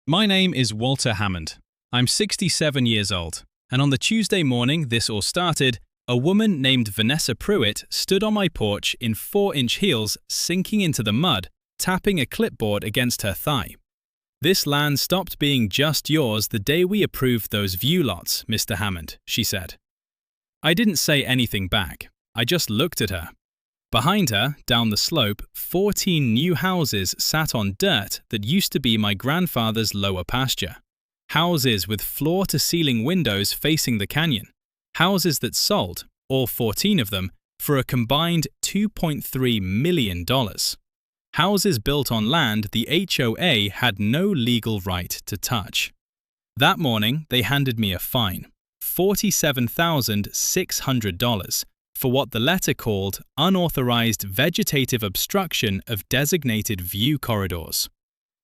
My name is Walter Hammond. I'm 67 years old, and on the Tuesday morning this all started, a woman named Vanessa Pruitt stood on my porch in 4-inch heels, sinking into the mud, tapping a clipboard against her thigh. "This land stopped being just yours the day we approved those view lots, Mr. Hammond," she said. I didn't say anything back. I just looked at her. Behind her, down the slope, 14 new houses sat on dirt that used to be my grandfather's lower pasture. Houses with floor-to-ceiling windows facing the canyon. Houses that sold, all 14 of them, for a combined $2.3 million. Houses built on land the HOA had no legal right to touch. That morning, they handed me a fine, $47,600, for what the letter called unauthorized vegetative obstruction of designated view corridors.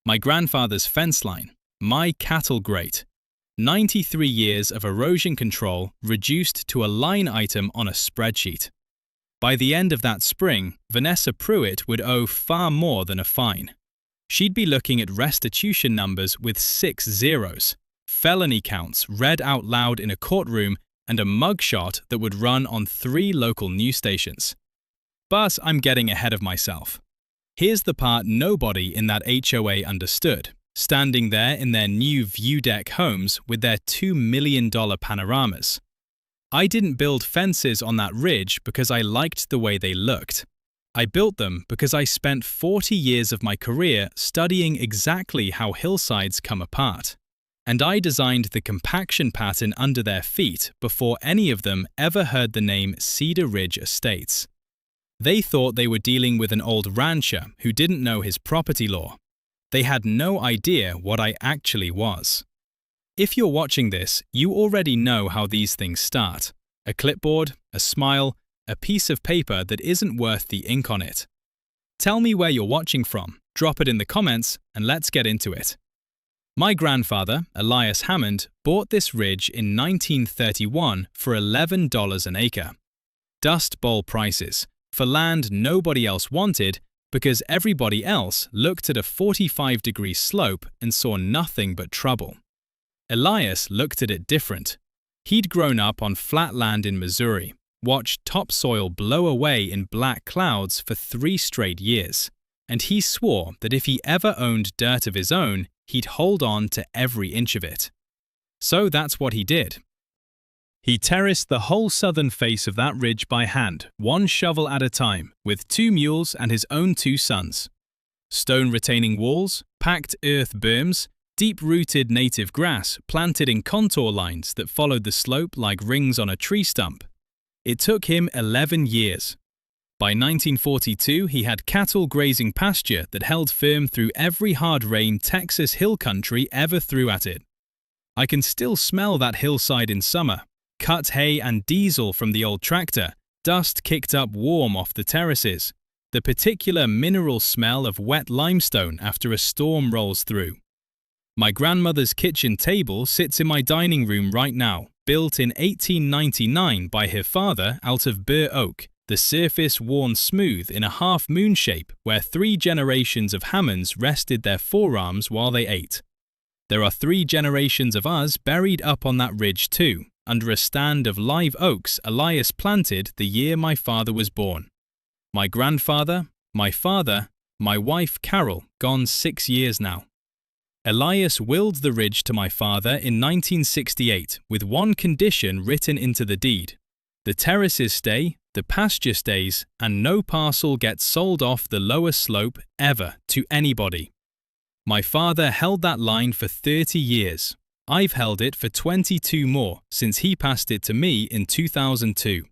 My grandfather's fence line, my cattle grate, 93 years of erosion control reduced to a line item on a spreadsheet. By the end of that spring, Vanessa Pruitt would owe far more than a fine. She'd be looking at restitution numbers with 6 zeros, felony counts read out loud in a courtroom, and a mugshot that would run on 3 local news stations. But I'm getting ahead of myself. Here's the part nobody in that HOA understood, standing there in their new view deck homes with their $2 million panoramas. I didn't build fences on that ridge because I liked the way they looked. I built them because I spent 40 years of my career studying exactly how hillsides come apart. And I designed the compaction pattern under their feet before any of them ever heard the name Cedar Ridge Estates. They thought they were dealing with an old rancher who didn't know his property law. They had no idea what I actually was. If you're watching this, you already know how these things start. A clipboard, a smile, a piece of paper that isn't worth the ink on it. Tell me where you're watching from, drop it in the comments, and let's get into it. My grandfather, Elias Hammond, bought this ridge in 1931 for $11 an acre. Dust Bowl prices, for land nobody else wanted because everybody else looked at a 45-degree slope and saw nothing but trouble. Elias looked at it different. He'd grown up on flat land in Missouri, watched topsoil blow away in black clouds for 3 straight years, and he swore that if he ever owned dirt of his own, he'd hold on to every inch of it. So that's what he did. He terraced the whole southern face of that ridge by hand, 1 shovel at a time, with 2 mules and his own 2 sons. Stone retaining walls, packed earth berms, deep-rooted native grass planted in contour lines that followed the slope like rings on a tree stump. It took him 11 years. By 1942, he had cattle grazing pasture that held firm through every hard rain Texas hill country ever threw at it. I can still smell that hillside in summer, cut hay and diesel from the old tractor, dust kicked up warm off the terraces, the particular mineral smell of wet limestone after a storm rolls through. My grandmother's kitchen table sits in my dining room right now, built in 1899 by her father out of bur oak. The surface worn smooth in a half-moon shape where 3 generations of Hammonds rested their forearms while they ate. There are 3 generations of us buried up on that ridge too, under a stand of live oaks Elias planted the year my father was born. My grandfather, my father, my wife Carol, gone 6 years now. Elias willed the ridge to my father in 1968 with one condition written into the deed. The terraces stay, the pasture stays, and no parcel gets sold off the lower slope ever to anybody. My father held that line for 30 years. I've held it for 22 more since he passed it to me in 2002.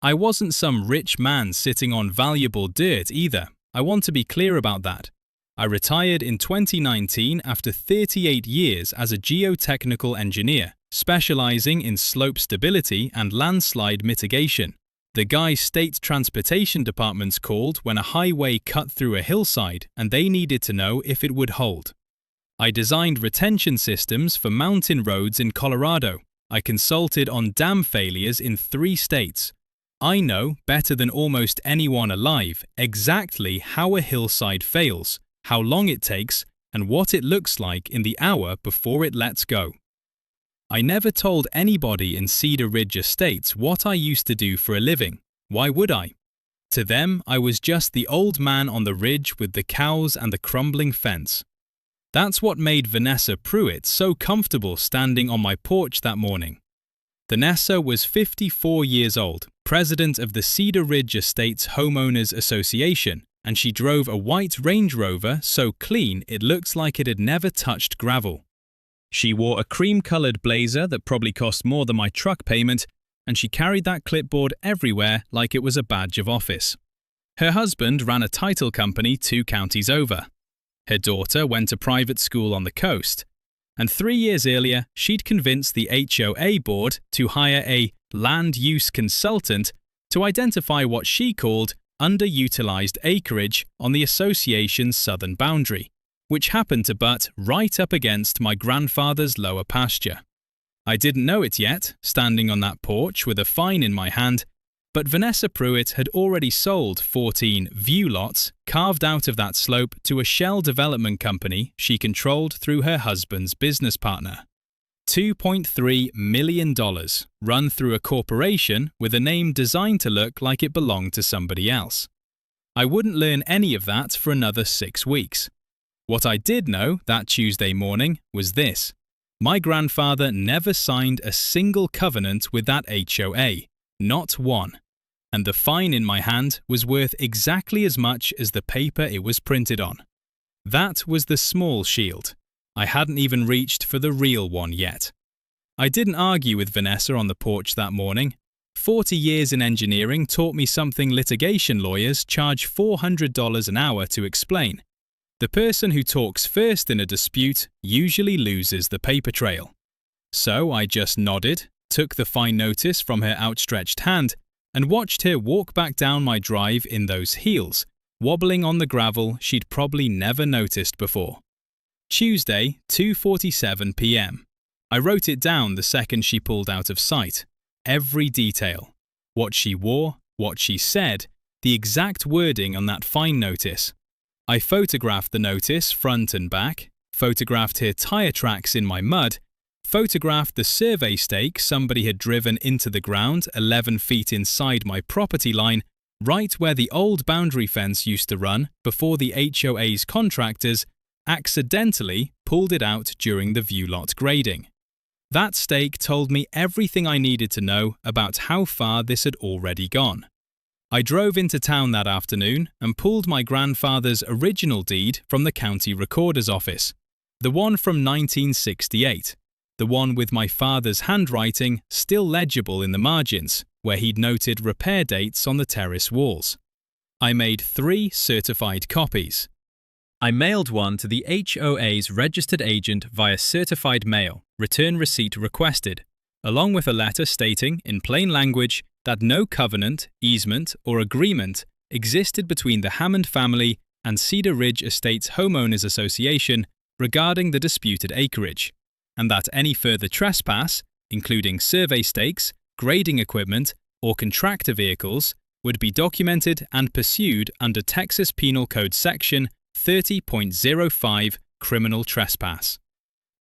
I wasn't some rich man sitting on valuable dirt either. I want to be clear about that. I retired in 2019 after 38 years as a geotechnical engineer, specializing in slope stability and landslide mitigation. The guy state transportation departments called when a highway cut through a hillside and they needed to know if it would hold. I designed retention systems for mountain roads in Colorado. I consulted on dam failures in 3 states. I know, better than almost anyone alive, exactly how a hillside fails, how long it takes, and what it looks like in the hour before it lets go. I never told anybody in Cedar Ridge Estates what I used to do for a living. Why would I? To them, I was just the old man on the ridge with the cows and the crumbling fence. That's what made Vanessa Pruitt so comfortable standing on my porch that morning. Vanessa was 54 years old, president of the Cedar Ridge Estates Homeowners Association, and she drove a white Range Rover so clean it looks like it had never touched gravel. She wore a cream-colored blazer that probably cost more than my truck payment, and she carried that clipboard everywhere like it was a badge of office. Her husband ran a title company 2 counties over. Her daughter went to private school on the coast. And 3 years earlier, she'd convinced the HOA board to hire a land use consultant to identify what she called underutilized acreage on the association's southern boundary, which happened to butt right up against my grandfather's lower pasture. I didn't know it yet, standing on that porch with a fine in my hand, but Vanessa Pruitt had already sold 14 view lots carved out of that slope to a shell development company she controlled through her husband's business partner. $2.3 million, run through a corporation with a name designed to look like it belonged to somebody else. I wouldn't learn any of that for another 6 weeks. What I did know that Tuesday morning was this: my grandfather never signed a single covenant with that HOA, not one. And the fine in my hand was worth exactly as much as the paper it was printed on. That was the small shield. I hadn't even reached for the real one yet. I didn't argue with Vanessa on the porch that morning. 40 years in engineering taught me something litigation lawyers charge $400 an hour to explain. The person who talks first in a dispute usually loses the paper trail. So I just nodded, took the fine notice from her outstretched hand, and watched her walk back down my drive in those heels, wobbling on the gravel she'd probably never noticed before. Tuesday, 2:47 p.m. I wrote it down the second she pulled out of sight. Every detail. What she wore, what she said, the exact wording on that fine notice. I photographed the notice front and back, photographed her tire tracks in my mud, photographed the survey stake somebody had driven into the ground 11 feet inside my property line, right where the old boundary fence used to run before the HOA's contractors accidentally pulled it out during the view lot grading. That stake told me everything I needed to know about how far this had already gone. I drove into town that afternoon and pulled my grandfather's original deed from the county recorder's office, the one from 1968, the one with my father's handwriting still legible in the margins, where he'd noted repair dates on the terrace walls. I made 3 certified copies. I mailed one to the HOA's registered agent via certified mail, return receipt requested, along with a letter stating, in plain language, that no covenant, easement, or agreement existed between the Hammond family and Cedar Ridge Estates Homeowners Association regarding the disputed acreage, and that any further trespass, including survey stakes, grading equipment, or contractor vehicles, would be documented and pursued under Texas Penal Code Section 30.05 Criminal Trespass.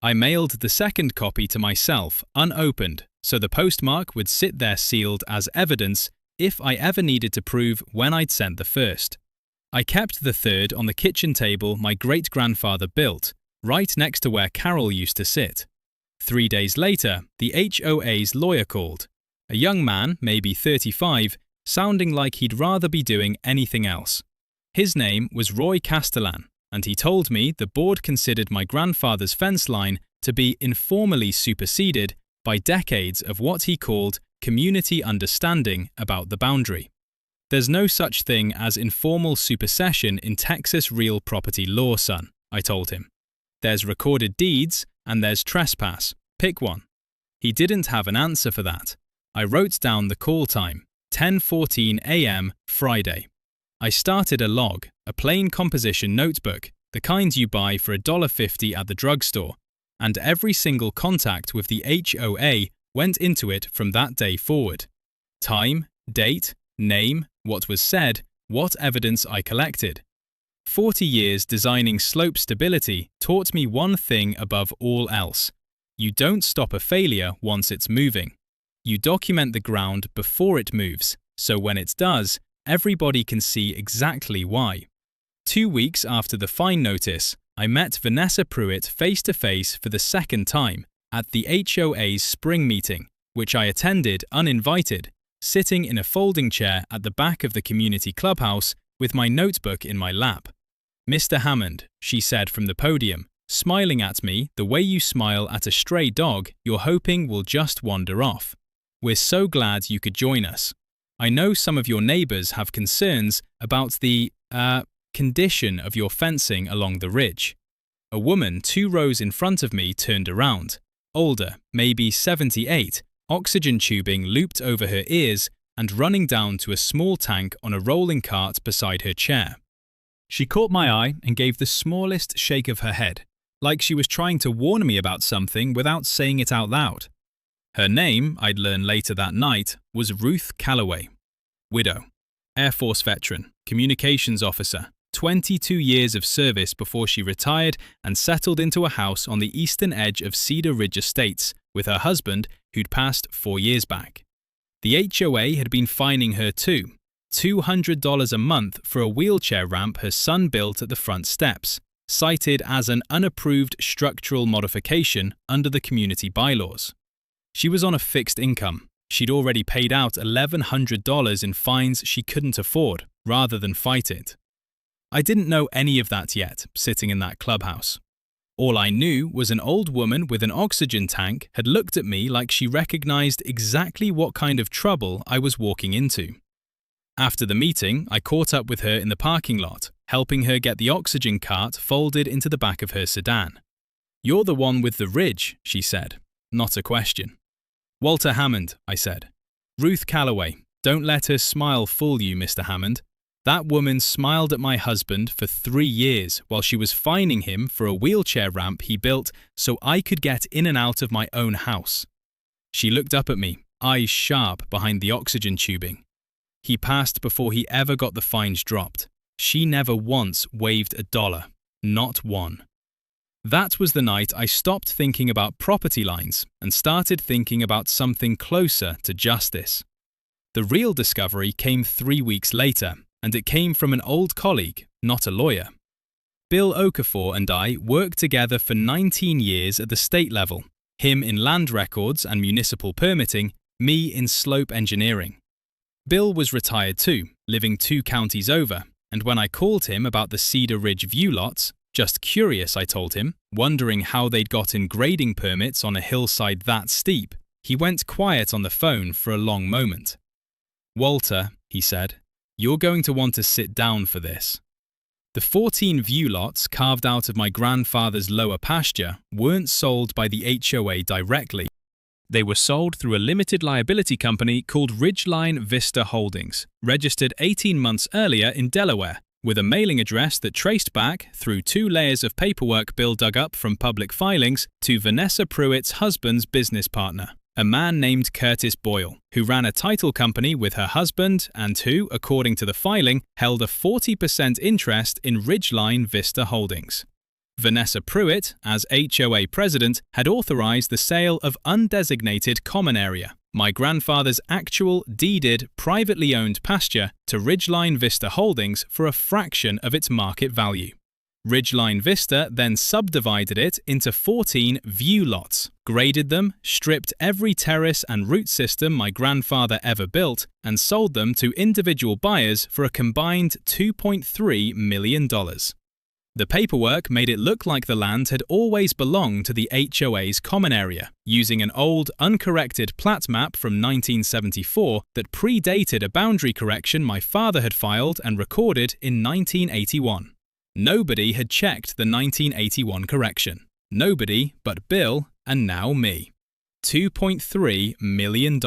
I mailed the second copy to myself, unopened, so the postmark would sit there sealed as evidence if I ever needed to prove when I'd sent the first. I kept the third on the kitchen table my great-grandfather built, right next to where Carol used to sit. 3 days later, the HOA's lawyer called. A young man, maybe 35, sounding like he'd rather be doing anything else. His name was Roy Castellan, and he told me the board considered my grandfather's fence line to be informally superseded by decades of what he called community understanding about the boundary. There's no such thing as informal supersession in Texas real property law, son, I told him. There's recorded deeds and there's trespass. Pick one. He didn't have an answer for that. I wrote down the call time, 10:14 a.m. Friday. I started a log, a plain composition notebook, the kind you buy for $1.50 at the drugstore, and every single contact with the HOA went into it from that day forward. Time, date, name, what was said, what evidence I collected. 40 years designing slope stability taught me one thing above all else. You don't stop a failure once it's moving. You document the ground before it moves, so when it does, everybody can see exactly why. 2 weeks after the fine notice, I met Vanessa Pruitt face-to-face for the second time at the HOA's spring meeting, which I attended uninvited, sitting in a folding chair at the back of the community clubhouse with my notebook in my lap. "Mr. Hammond," she said from the podium, smiling at me the way you smile at a stray dog you're hoping will just wander off. "We're so glad you could join us. I know some of your neighbours have concerns about the, condition of your fencing along the ridge." A woman 2 rows in front of me turned around, older, maybe 78, oxygen tubing looped over her ears and running down to a small tank on a rolling cart beside her chair. She caught my eye and gave the smallest shake of her head, like she was trying to warn me about something without saying it out loud. Her name, I'd learn later that night, was Ruth Calloway. Widow, Air Force veteran, communications officer, 22 years of service before she retired and settled into a house on the eastern edge of Cedar Ridge Estates with her husband, who'd passed 4 years back. The HOA had been fining her too, $200 a month for a wheelchair ramp her son built at the front steps, cited as an unapproved structural modification under the community bylaws. She was on a fixed income. She'd already paid out $1,100 in fines she couldn't afford, rather than fight it. I didn't know any of that yet, sitting in that clubhouse. All I knew was an old woman with an oxygen tank had looked at me like she recognized exactly what kind of trouble I was walking into. After the meeting, I caught up with her in the parking lot, helping her get the oxygen cart folded into the back of her sedan. "You're the one with the ridge," she said. Not a question. "Walter Hammond," I said. "Ruth Calloway. Don't let her smile fool you, Mr. Hammond. That woman smiled at my husband for 3 years while she was fining him for a wheelchair ramp he built so I could get in and out of my own house." She looked up at me, eyes sharp behind the oxygen tubing. "He passed before he ever got the fines dropped. She never once waved $1. Not one." That was the night I stopped thinking about property lines and started thinking about something closer to justice. The real discovery came 3 weeks later, and it came from an old colleague, not a lawyer. Bill Okafor and I worked together for 19 years at the state level, him in land records and municipal permitting, me in slope engineering. Bill was retired too, living 2 counties over, and when I called him about the Cedar Ridge view lots, just curious I told him, wondering how they'd gotten grading permits on a hillside that steep, he went quiet on the phone for a long moment. "Walter," he said, "you're going to want to sit down for this." The 14 view lots carved out of my grandfather's lower pasture weren't sold by the HOA directly. They were sold through a limited liability company called Ridgeline Vista Holdings, registered 18 months earlier in Delaware, with a mailing address that traced back, through 2 layers of paperwork Bill dug up from public filings, to Vanessa Pruitt's husband's business partner, a man named Curtis Boyle, who ran a title company with her husband and who, according to the filing, held a 40% interest in Ridgeline Vista Holdings. Vanessa Pruitt, as HOA president, had authorized the sale of undesignated common area, my grandfather's actual deeded, privately owned pasture, to Ridgeline Vista Holdings for a fraction of its market value. Ridgeline Vista then subdivided it into 14 view lots, graded them, stripped every terrace and root system my grandfather ever built, and sold them to individual buyers for a combined $2.3 million. The paperwork made it look like the land had always belonged to the HOA's common area, using an old, uncorrected plat map from 1974 that predated a boundary correction my father had filed and recorded in 1981. Nobody had checked the 1981 correction. Nobody but Bill and now me. $2.3 million.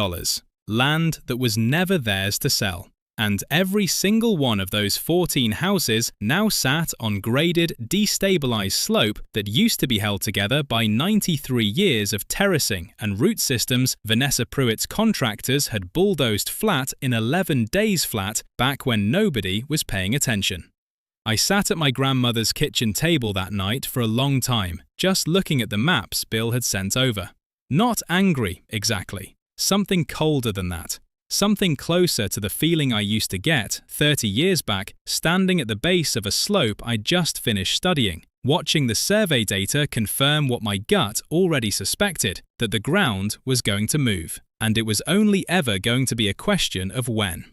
Land that was never theirs to sell. And every single one of those 14 houses now sat on graded, destabilized slope that used to be held together by 93 years of terracing and root systems Vanessa Pruitt's contractors had bulldozed flat in 11 days flat back when nobody was paying attention. I sat at my grandmother's kitchen table that night for a long time, just looking at the maps Bill had sent over. Not angry, exactly. Something colder than that. Something closer to the feeling I used to get 30 years back, standing at the base of a slope I'd just finished studying, watching the survey data confirm what my gut already suspected, that the ground was going to move, and it was only ever going to be a question of when.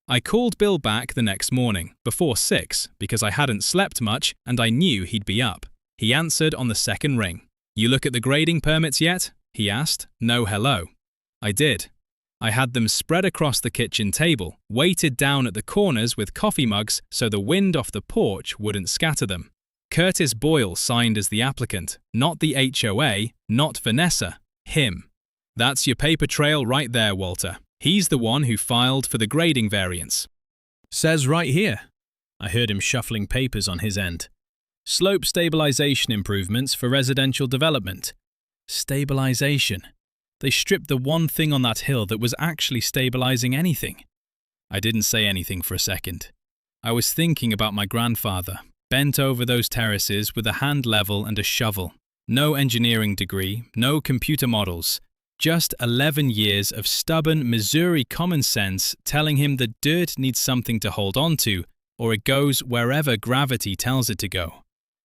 I called Bill back the next morning, before 6, because I hadn't slept much and I knew he'd be up. He answered on the second ring. "You look at the grading permits yet?" he asked. No hello. I did. I had them spread across the kitchen table, weighted down at the corners with coffee mugs so the wind off the porch wouldn't scatter them. Curtis Boyle signed as the applicant, not the HOA, not Vanessa, him. That's your paper trail right there, Walter. He's the one who filed for the grading variance. Says right here. I heard him shuffling papers on his end. Slope stabilization improvements for residential development. Stabilization. They stripped the one thing on that hill that was actually stabilizing anything. I didn't say anything for a second. I was thinking about my grandfather, bent over those terraces with a hand level and a shovel. No engineering degree, no computer models. Just 11 years of stubborn Missouri common sense telling him that dirt needs something to hold on to, or it goes wherever gravity tells it to go.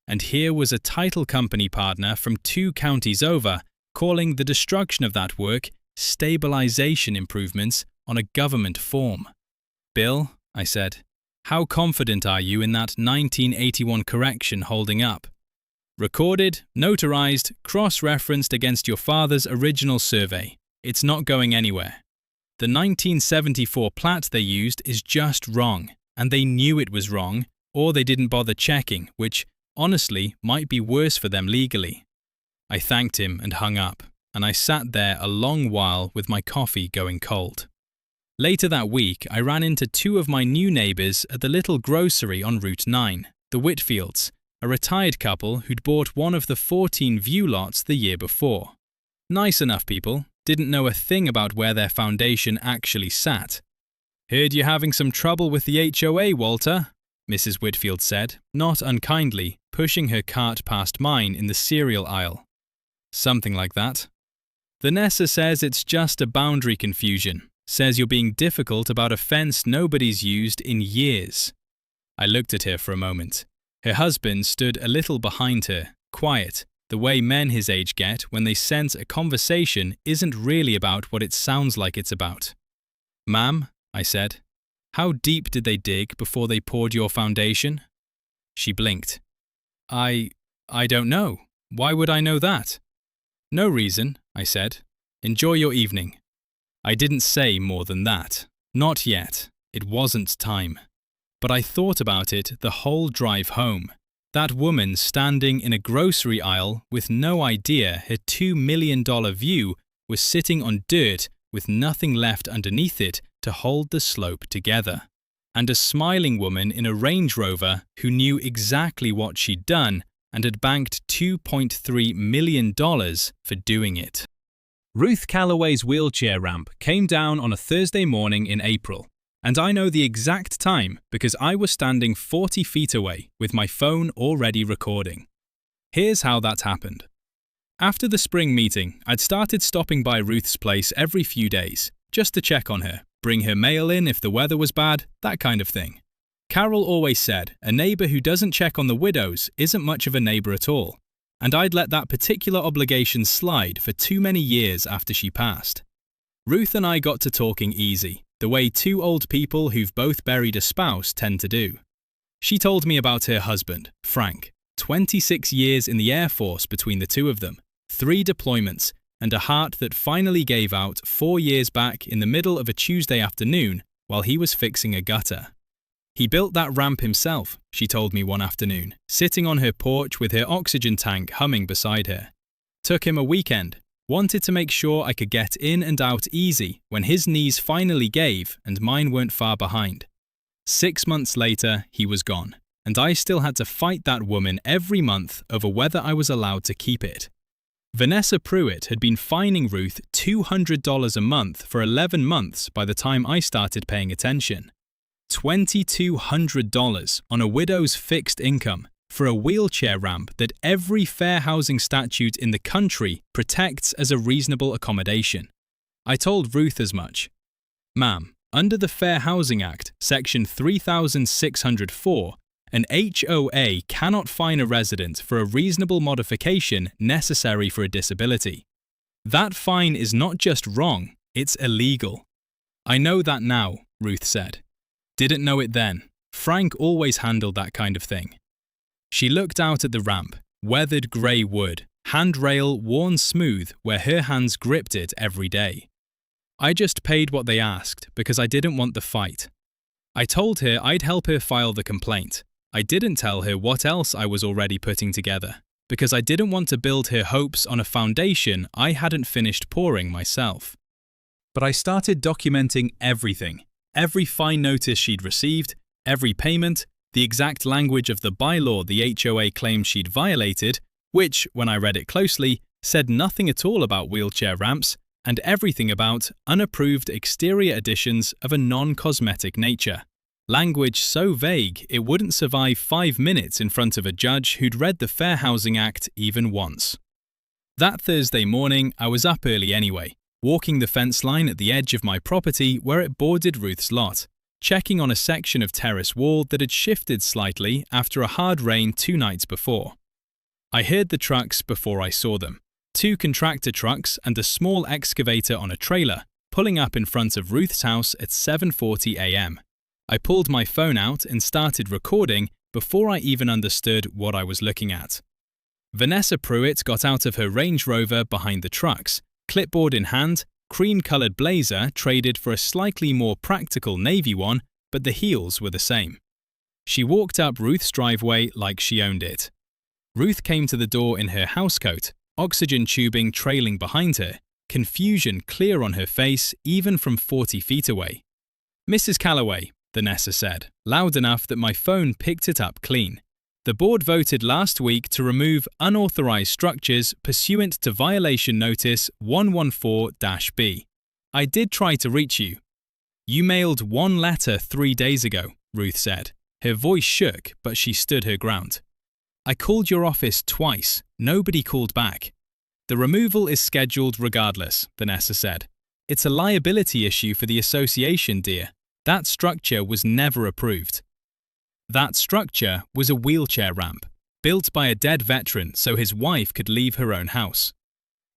And here was a title company partner from 2 counties over, calling the destruction of that work stabilization improvements on a government form. "Bill," I said, "how confident are you in that 1981 correction holding up? Recorded, notarized, cross-referenced against your father's original survey. It's not going anywhere. The 1974 plat they used is just wrong, and they knew it was wrong, or they didn't bother checking, which, honestly, might be worse for them legally." I thanked him and hung up, and I sat there a long while with my coffee going cold. Later that week, I ran into 2 of my new neighbours at the little grocery on Route 9, the Whitfields, a retired couple who'd bought one of the 14 view lots the year before. Nice enough people, didn't know a thing about where their foundation actually sat. "Heard you're having some trouble with the HOA, Walter," Mrs. Whitfield said, not unkindly, pushing her cart past mine in the cereal aisle. "Something like that." "Vanessa says it's just a boundary confusion, says you're being difficult about a fence nobody's used in years." I looked at her for a moment. Her husband stood a little behind her, quiet, the way men his age get when they sense a conversation isn't really about what it sounds like it's about. "Ma'am," I said, "how deep did they dig before they poured your foundation?" She blinked. I don't know. Why would I know that?" "No reason," I said. "Enjoy your evening." I didn't say more than that. Not yet. It wasn't time. But I thought about it the whole drive home. That woman standing in a grocery aisle with no idea her $2 million view was sitting on dirt with nothing left underneath it to hold the slope together. And a smiling woman in a Range Rover who knew exactly what she'd done and had banked $2.3 million for doing it. Ruth Calloway's wheelchair ramp came down on a Thursday morning in April. And I know the exact time because I was standing 40 feet away with my phone already recording. Here's how that happened. After the spring meeting, I'd started stopping by Ruth's place every few days, just to check on her, bring her mail in if the weather was bad, that kind of thing. Carol always said, a neighbour who doesn't check on the widows isn't much of a neighbour at all. And I'd let that particular obligation slide for too many years after she passed. Ruth and I got to talking easy, the way 2 old people who've both buried a spouse tend to do. She told me about her husband, Frank, 26 years in the Air Force between the 2 of them, 3 deployments, and a heart that finally gave out 4 years back in the middle of a Tuesday afternoon while he was fixing a gutter. He built that ramp himself, she told me one afternoon, sitting on her porch with her oxygen tank humming beside her. Took him a weekend. Wanted to make sure I could get in and out easy when his knees finally gave and mine weren't far behind. 6 months later, he was gone, and I still had to fight that woman every month over whether I was allowed to keep it. Vanessa Pruitt had been fining Ruth $200 a month for 11 months by the time I started paying attention. $2,200 on a widow's fixed income for a wheelchair ramp that every fair housing statute in the country protects as a reasonable accommodation. I told Ruth as much. Ma'am, under the Fair Housing Act, Section 3604, an HOA cannot fine a resident for a reasonable modification necessary for a disability. That fine is not just wrong, it's illegal. I know that now, Ruth said. Didn't know it then. Frank always handled that kind of thing. She looked out at the ramp, weathered grey wood, handrail worn smooth where her hands gripped it every day. I just paid what they asked because I didn't want the fight. I told her I'd help her file the complaint. I didn't tell her what else I was already putting together, because I didn't want to build her hopes on a foundation I hadn't finished pouring myself. But I started documenting everything, every fine notice she'd received, every payment, the exact language of the bylaw the HOA claimed she'd violated, which, when I read it closely, said nothing at all about wheelchair ramps, and everything about unapproved exterior additions of a non-cosmetic nature. Language so vague it wouldn't survive 5 minutes in front of a judge who'd read the Fair Housing Act even once. That Thursday morning, I was up early anyway, walking the fence line at the edge of my property where it bordered Ruth's lot, checking on a section of terrace wall that had shifted slightly after a hard rain 2 nights before. I heard the trucks before I saw them, 2 contractor trucks and a small excavator on a trailer, pulling up in front of Ruth's house at 7:40 a.m. I pulled my phone out and started recording before I even understood what I was looking at. Vanessa Pruitt got out of her Range Rover behind the trucks, clipboard in hand, cream-coloured blazer traded for a slightly more practical navy one, but the heels were the same. She walked up Ruth's driveway like she owned it. Ruth came to the door in her housecoat, oxygen tubing trailing behind her, confusion clear on her face even from 40 feet away. "Mrs. Calloway," Vanessa said, loud enough that my phone picked it up clean. "The board voted last week to remove unauthorized structures pursuant to Violation Notice 114-B. I did try to reach you." "You mailed 1 letter 3 days ago," Ruth said. Her voice shook, but she stood her ground. "I called your office twice. Nobody called back." "The removal is scheduled regardless," Vanessa said. "It's a liability issue for the association, dear. That structure was never approved." That structure was a wheelchair ramp, built by a dead veteran so his wife could leave her own house.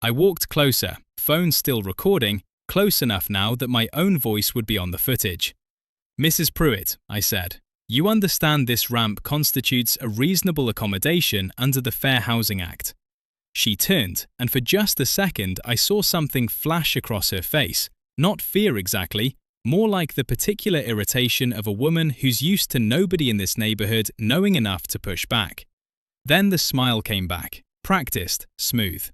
I walked closer, phone still recording, close enough now that my own voice would be on the footage. "Mrs. Pruitt," I said, "you understand this ramp constitutes a reasonable accommodation under the Fair Housing Act." She turned, and for just a second I saw something flash across her face, not fear exactly, more like the particular irritation of a woman who's used to nobody in this neighborhood knowing enough to push back. Then the smile came back, practiced, smooth.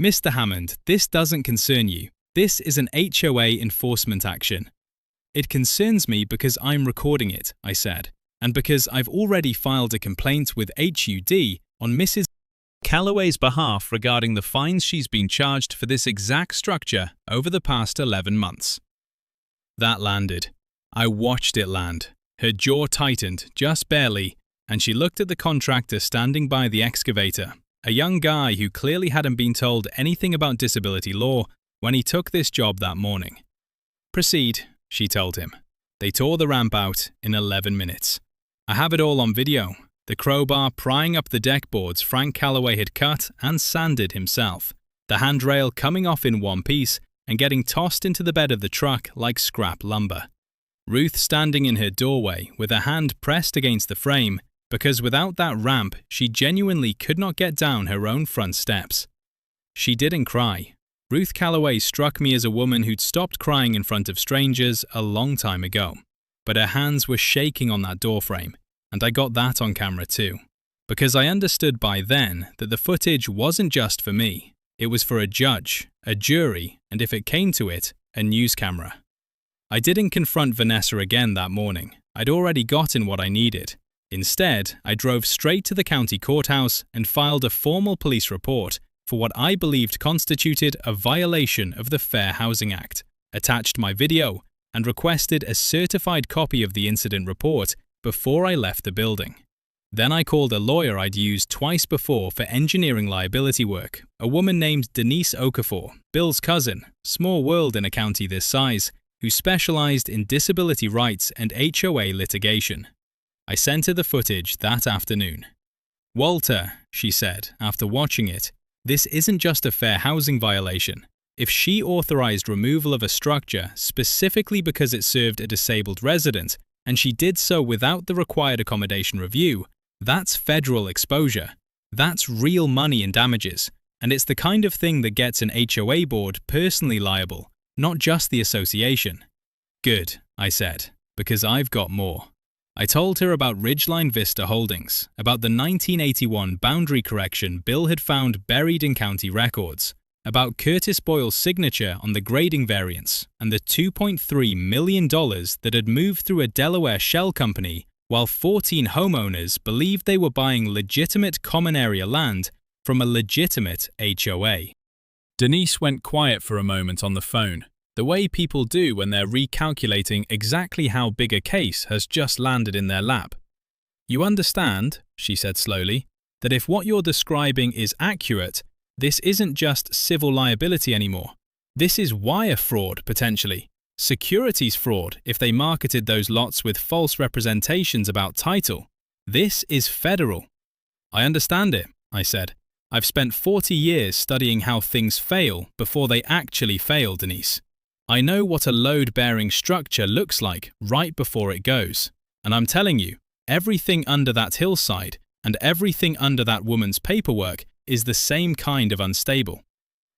"Mr. Hammond, this doesn't concern you. This is an HOA enforcement action." "It concerns me because I'm recording it," I said, "and because I've already filed a complaint with HUD on Mrs. Calloway's behalf regarding the fines she's been charged for this exact structure over the past 11 months. That landed. I watched it land. Her jaw tightened, just barely, and she looked at the contractor standing by the excavator, a young guy who clearly hadn't been told anything about disability law when he took this job that morning. "Proceed," she told him. They tore the ramp out in 11 minutes. I have it all on video. The crowbar prying up the deck boards Frank Calloway had cut and sanded himself, the handrail coming off in one piece and getting tossed into the bed of the truck like scrap lumber. Ruth standing in her doorway with a hand pressed against the frame because without that ramp she genuinely could not get down her own front steps. She didn't cry. Ruth Calloway struck me as a woman who'd stopped crying in front of strangers a long time ago, but her hands were shaking on that doorframe, and I got that on camera too, because I understood by then that the footage wasn't just for me. It was for a judge, a jury, and if it came to it, a news camera. I didn't confront Vanessa again that morning. I'd already gotten what I needed. Instead, I drove straight to the county courthouse and filed a formal police report for what I believed constituted a violation of the Fair Housing Act, attached my video, and requested a certified copy of the incident report before I left the building. Then I called a lawyer I'd used twice before for engineering liability work, a woman named Denise Okafor, Bill's cousin, small world in a county this size, who specialized in disability rights and HOA litigation. I sent her the footage that afternoon. "Walter," she said after watching it, "this isn't just a fair housing violation. If she authorized removal of a structure specifically because it served a disabled resident, and she did so without the required accommodation review, that's federal exposure. That's real money in damages, and it's the kind of thing that gets an HOA board personally liable, not just the association." "Good," I said, "because I've got more." I told her about Ridgeline Vista Holdings, about the 1981 boundary correction Bill had found buried in county records, about Curtis Boyle's signature on the grading variance, and the $2.3 million that had moved through a Delaware shell company while 14 homeowners believed they were buying legitimate common area land from a legitimate HOA. Denise went quiet for a moment on the phone, the way people do when they're recalculating exactly how big a case has just landed in their lap. "You understand," she said slowly, "that if what you're describing is accurate, this isn't just civil liability anymore. This is wire fraud, potentially. Securities fraud if they marketed those lots with false representations about title. This is federal." "I understand it," I said. "I've spent 40 years studying how things fail before they actually fail, Denise. I know what a load-bearing structure looks like right before it goes. And I'm telling you, everything under that hillside and everything under that woman's paperwork is the same kind of unstable."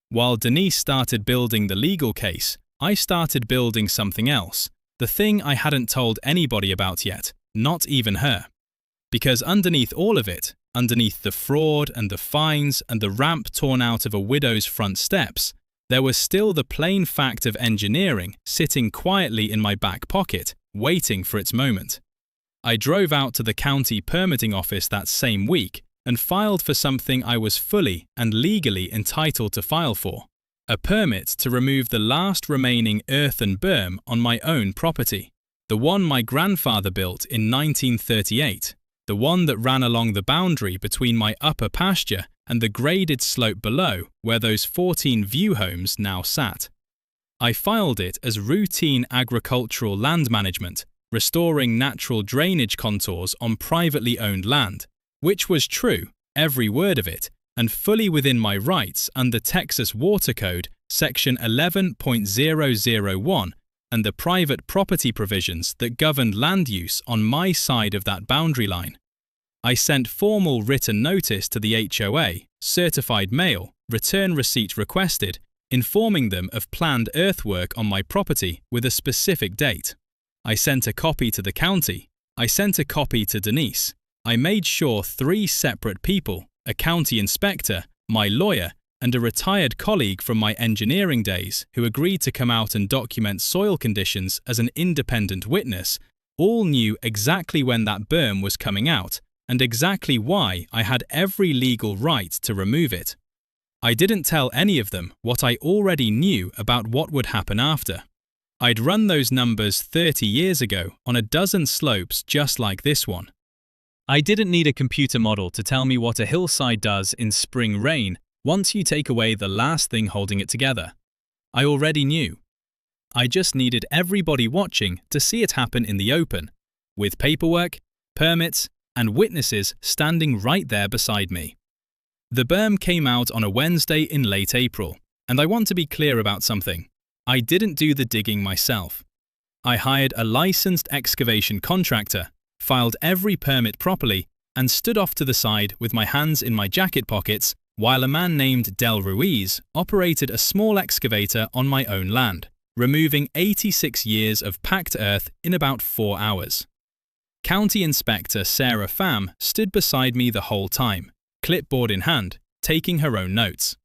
While Denise started building the legal case, I started building something else, the thing I hadn't told anybody about yet, not even her. Because underneath all of it, underneath the fraud and the fines and the ramp torn out of a widow's front steps, there was still the plain fact of engineering sitting quietly in my back pocket, waiting for its moment. I drove out to the county permitting office that same week and filed for something I was fully and legally entitled to file for. A permit to remove the last remaining earthen berm on my own property, the one my grandfather built in 1938, the one that ran along the boundary between my upper pasture and the graded slope below where those 14 view homes now sat. I filed it as routine agricultural land management, restoring natural drainage contours on privately owned land, which was true, every word of it, and fully within my rights under Texas Water Code Section 11.001 and the private property provisions that governed land use on my side of that boundary line. I sent formal written notice to the HOA, certified mail, return receipt requested, informing them of planned earthwork on my property with a specific date. I sent a copy to the county. I sent a copy to Denise. I made sure 3 separate people, a county inspector, my lawyer, and a retired colleague from my engineering days who agreed to come out and document soil conditions as an independent witness, all knew exactly when that berm was coming out and exactly why I had every legal right to remove it. I didn't tell any of them what I already knew about what would happen after. I'd run those numbers 30 years ago on a dozen slopes just like this one. I didn't need a computer model to tell me what a hillside does in spring rain once you take away the last thing holding it together. I already knew. I just needed everybody watching to see it happen in the open, with paperwork, permits, and witnesses standing right there beside me. The berm came out on a Wednesday in late April, and I want to be clear about something. I didn't do the digging myself. I hired a licensed excavation contractor, filed every permit properly, and stood off to the side with my hands in my jacket pockets while a man named Del Ruiz operated a small excavator on my own land, removing 86 years of packed earth in about 4 hours. County Inspector Sarah Pham stood beside me the whole time, clipboard in hand, taking her own notes.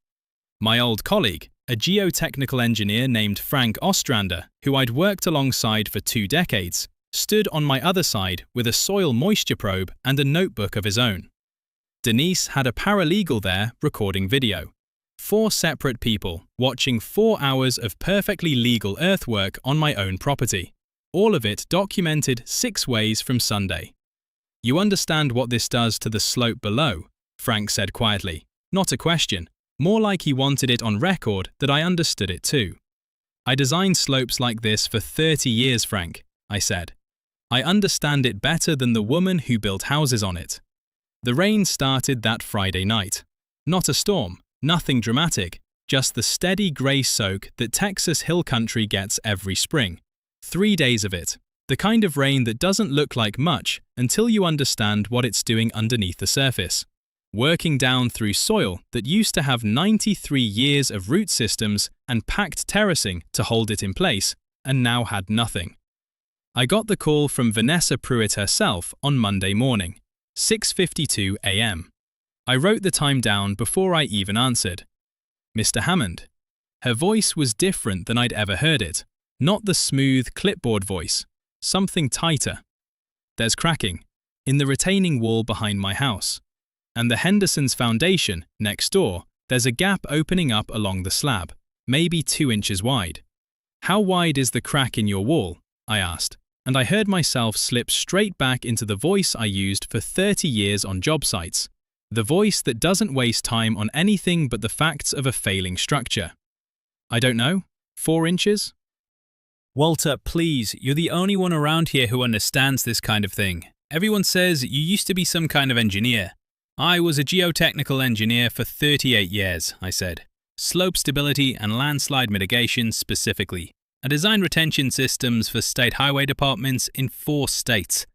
My old colleague, a geotechnical engineer named Frank Ostrander, who I'd worked alongside for 2 decades, stood on my other side with a soil moisture probe and a notebook of his own. Denise had a paralegal there recording video. 4 separate people watching 4 hours of perfectly legal earthwork on my own property. All of it documented 6 ways from Sunday. "You understand what this does to the slope below?" Frank said quietly. Not a question, more like he wanted it on record that I understood it too. "I designed slopes like this for 30 years, Frank," I said. "I understand it better than the woman who built houses on it." The rain started that Friday night. Not a storm, nothing dramatic, just the steady grey soak that Texas hill country gets every spring. 3 days of it. The kind of rain that doesn't look like much until you understand what it's doing underneath the surface. Working down through soil that used to have 93 years of root systems and packed terracing to hold it in place, and now had nothing. I got the call from Vanessa Pruitt herself on Monday morning, 6:52 a.m. I wrote the time down before I even answered. "Mr. Hammond." Her voice was different than I'd ever heard it, not the smooth clipboard voice, something tighter. "There's cracking in the retaining wall behind my house. And the Henderson's foundation, next door, there's a gap opening up along the slab, maybe 2 inches wide." "How wide is the crack in your wall?" I asked, and I heard myself slip straight back into the voice I used for 30 years on job sites. The voice that doesn't waste time on anything but the facts of a failing structure. "I don't know. 4 inches?" Walter, please, you're the only one around here who understands this kind of thing. Everyone says you used to be some kind of engineer. "I was a geotechnical engineer for 38 years, I said. "Slope stability and landslide mitigation specifically. I designed retention systems for state highway departments in 4 states.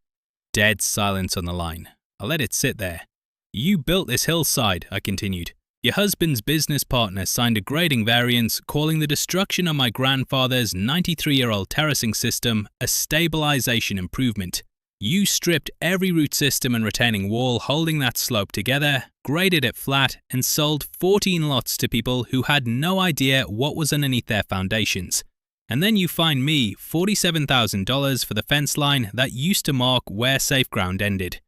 Dead silence on the line. I let it sit there. "You built this hillside," I continued. "Your husband's business partner signed a grading variance calling the destruction of my grandfather's 93-year-old terracing system a stabilization improvement. You stripped every root system and retaining wall holding that slope together, graded it flat, and sold 14 lots to people who had no idea what was underneath their foundations. And then you fined me $47,000 for the fence line that used to mark where safe ground ended.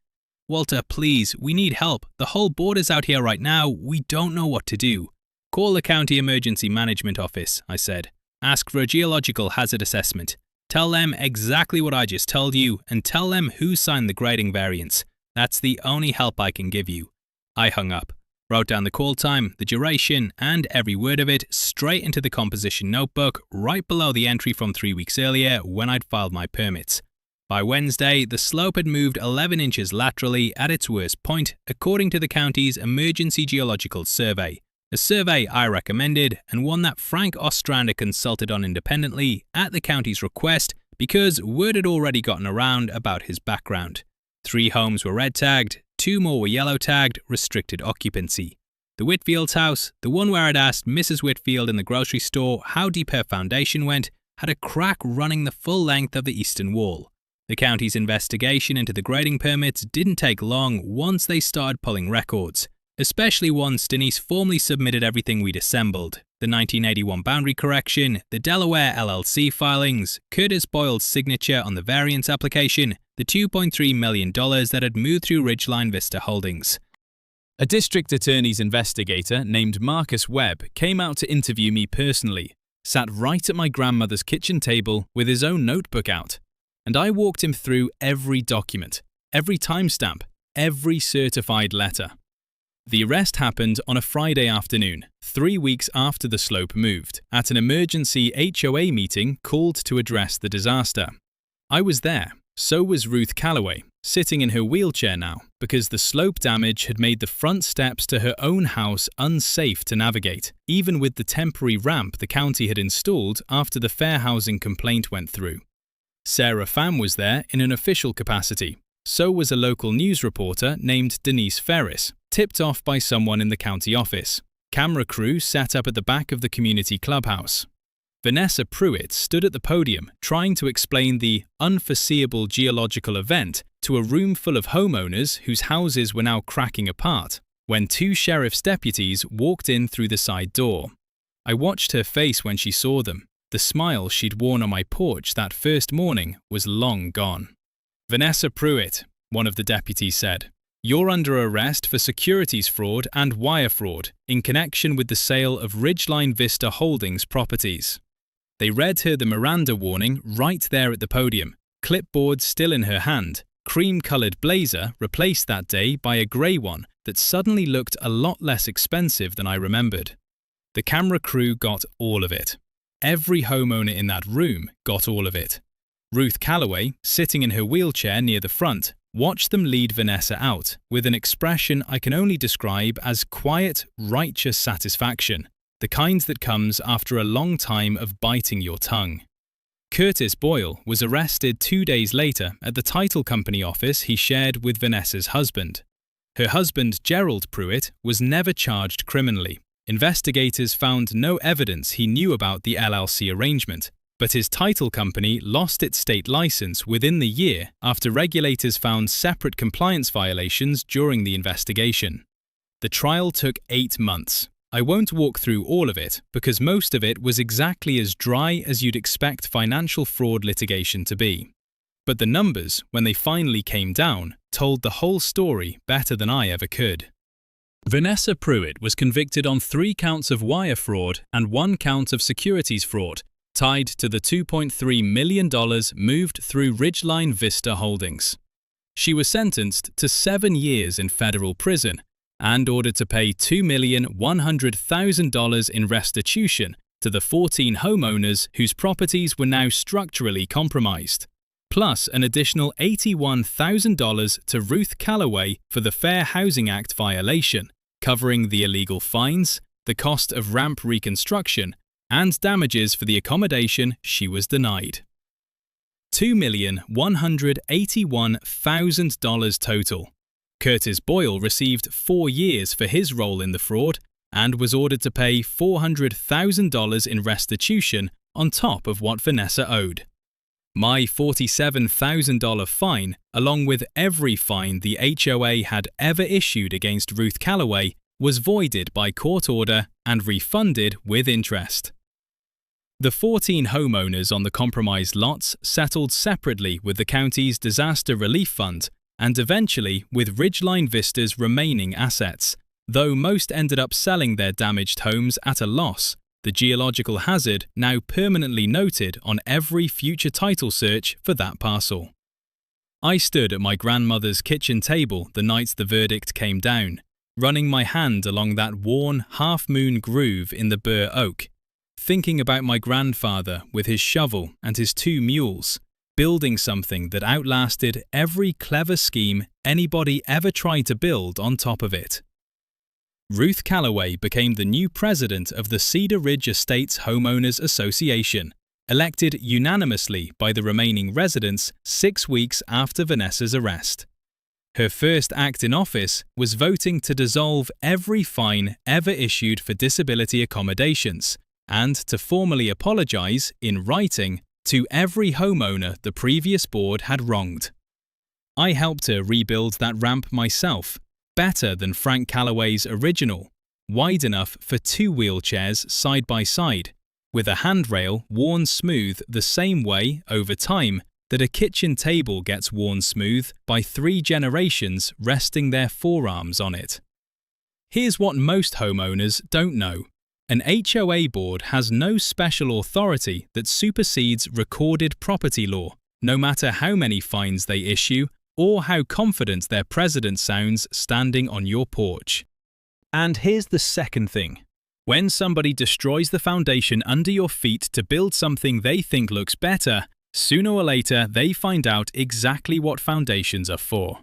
Walter, please, we need help. The whole board is out here right now. We don't know what to do. Call the county emergency management office," I said. "Ask for a geological hazard assessment. Tell them exactly what I just told you and tell them who signed the grading variance. That's the only help I can give you." I hung up, wrote down the call time, the duration, and every word of it straight into the composition notebook right below the entry from 3 weeks earlier when I'd filed my permits. By Wednesday, the slope had moved 11 inches laterally at its worst point, according to the county's Emergency Geological Survey. A survey I recommended, and one that Frank Ostrander consulted on independently at the county's request because word had already gotten around about his background. 3 homes were red tagged, 2 more were yellow tagged, restricted occupancy. The Whitfield's house, the one where I'd asked Mrs. Whitfield in the grocery store how deep her foundation went, had a crack running the full length of the eastern wall. The county's investigation into the grading permits didn't take long once they started pulling records, especially once Denise formally submitted everything we'd assembled: the 1981 boundary correction, the Delaware LLC filings, Curtis Boyle's signature on the variance application, the $2.3 million that had moved through Ridgeline Vista Holdings. A district attorney's investigator named Marcus Webb came out to interview me personally, sat right at my grandmother's kitchen table with his own notebook out, and I walked him through every document, every timestamp, every certified letter. The arrest happened on a Friday afternoon, 3 weeks after the slope moved, at an emergency HOA meeting called to address the disaster. I was there, so was Ruth Calloway, sitting in her wheelchair now, because the slope damage had made the front steps to her own house unsafe to navigate, even with the temporary ramp the county had installed after the fair housing complaint went through. Sarah Pham was there in an official capacity. So was a local news reporter named Denise Ferris, tipped off by someone in the county office. Camera crew sat up at the back of the community clubhouse. Vanessa Pruitt stood at the podium trying to explain the unforeseeable geological event to a room full of homeowners whose houses were now cracking apart, when 2 sheriff's deputies walked in through the side door. I watched her face when she saw them. The smile she'd worn on my porch that first morning was long gone. "Vanessa Pruitt," one of the deputies said. You're under arrest for securities fraud and wire fraud in connection with the sale of Ridgeline Vista Holdings properties. They read her the Miranda warning right there at the podium, clipboard still in her hand, cream-coloured blazer replaced that day by a grey one that suddenly looked a lot less expensive than I remembered. The camera crew got all of it. Every homeowner in that room got all of it. Ruth Calloway, sitting in her wheelchair near the front, watched them lead Vanessa out with an expression I can only describe as quiet, righteous satisfaction, the kind that comes after a long time of biting your tongue. Curtis Boyle was arrested 2 days later at the title company office he shared with Vanessa's husband. Her husband, Gerald Pruitt, was never charged criminally. Investigators found no evidence he knew about the LLC arrangement, but his title company lost its state license within the year after regulators found separate compliance violations during the investigation. The trial took 8 months. I won't walk through all of it because most of it was exactly as dry as you'd expect financial fraud litigation to be. But the numbers, when they finally came down, told the whole story better than I ever could. Vanessa Pruitt was convicted on 3 counts of wire fraud and 1 count of securities fraud, tied to the $2.3 million moved through Ridgeline Vista Holdings. She was sentenced to 7 years in federal prison and ordered to pay $2,100,000 in restitution to the 14 homeowners whose properties were now structurally compromised, plus an additional $81,000 to Ruth Calloway for the Fair Housing Act violation, covering the illegal fines, the cost of ramp reconstruction, and damages for the accommodation she was denied. $2,181,000 total. Curtis Boyle received 4 years for his role in the fraud and was ordered to pay $400,000 in restitution on top of what Vanessa owed. My $47,000 fine, along with every fine the HOA had ever issued against Ruth Calloway, was voided by court order and refunded with interest. The 14 homeowners on the compromised lots settled separately with the county's Disaster Relief Fund and eventually with Ridgeline Vista's remaining assets, though most ended up selling their damaged homes at a loss, the geological hazard now permanently noted on every future title search for that parcel. I stood at my grandmother's kitchen table the night the verdict came down, running my hand along that worn half-moon groove in the bur oak, thinking about my grandfather with his shovel and his 2 mules, building something that outlasted every clever scheme anybody ever tried to build on top of it. Ruth Calloway became the new president of the Cedar Ridge Estates Homeowners Association, elected unanimously by the remaining residents 6 weeks after Vanessa's arrest. Her first act in office was voting to dissolve every fine ever issued for disability accommodations and to formally apologize in writing to every homeowner the previous board had wronged. I helped her rebuild that ramp myself, better than Frank Calloway's original, wide enough for 2 wheelchairs side by side, with a handrail worn smooth the same way over time that a kitchen table gets worn smooth by 3 generations resting their forearms on it. Here's what most homeowners don't know. An HOA board has no special authority that supersedes recorded property law, no matter how many fines they issue or how confident their president sounds standing on your porch. And here's the second thing. When somebody destroys the foundation under your feet to build something they think looks better, sooner or later they find out exactly what foundations are for.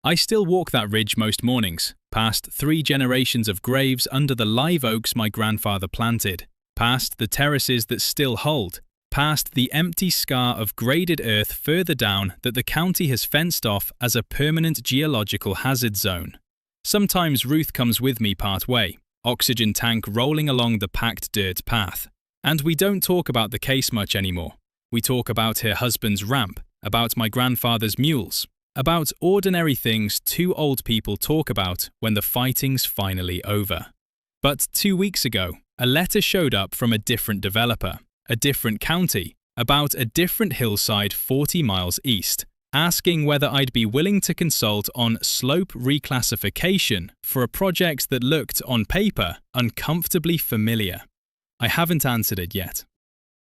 I still walk that ridge most mornings, past 3 generations of graves under the live oaks my grandfather planted, past the terraces that still hold, past the empty scar of graded earth further down that the county has fenced off as a permanent geological hazard zone. Sometimes Ruth comes with me part way, oxygen tank rolling along the packed dirt path. And we don't talk about the case much anymore. We talk about her husband's ramp, about my grandfather's mules, about ordinary things 2 old people talk about when the fighting's finally over. But 2 weeks ago, a letter showed up from a different developer, a different county, about a different hillside 40 miles east, asking whether I'd be willing to consult on slope reclassification for a project that looked, on paper, uncomfortably familiar. I haven't answered it yet.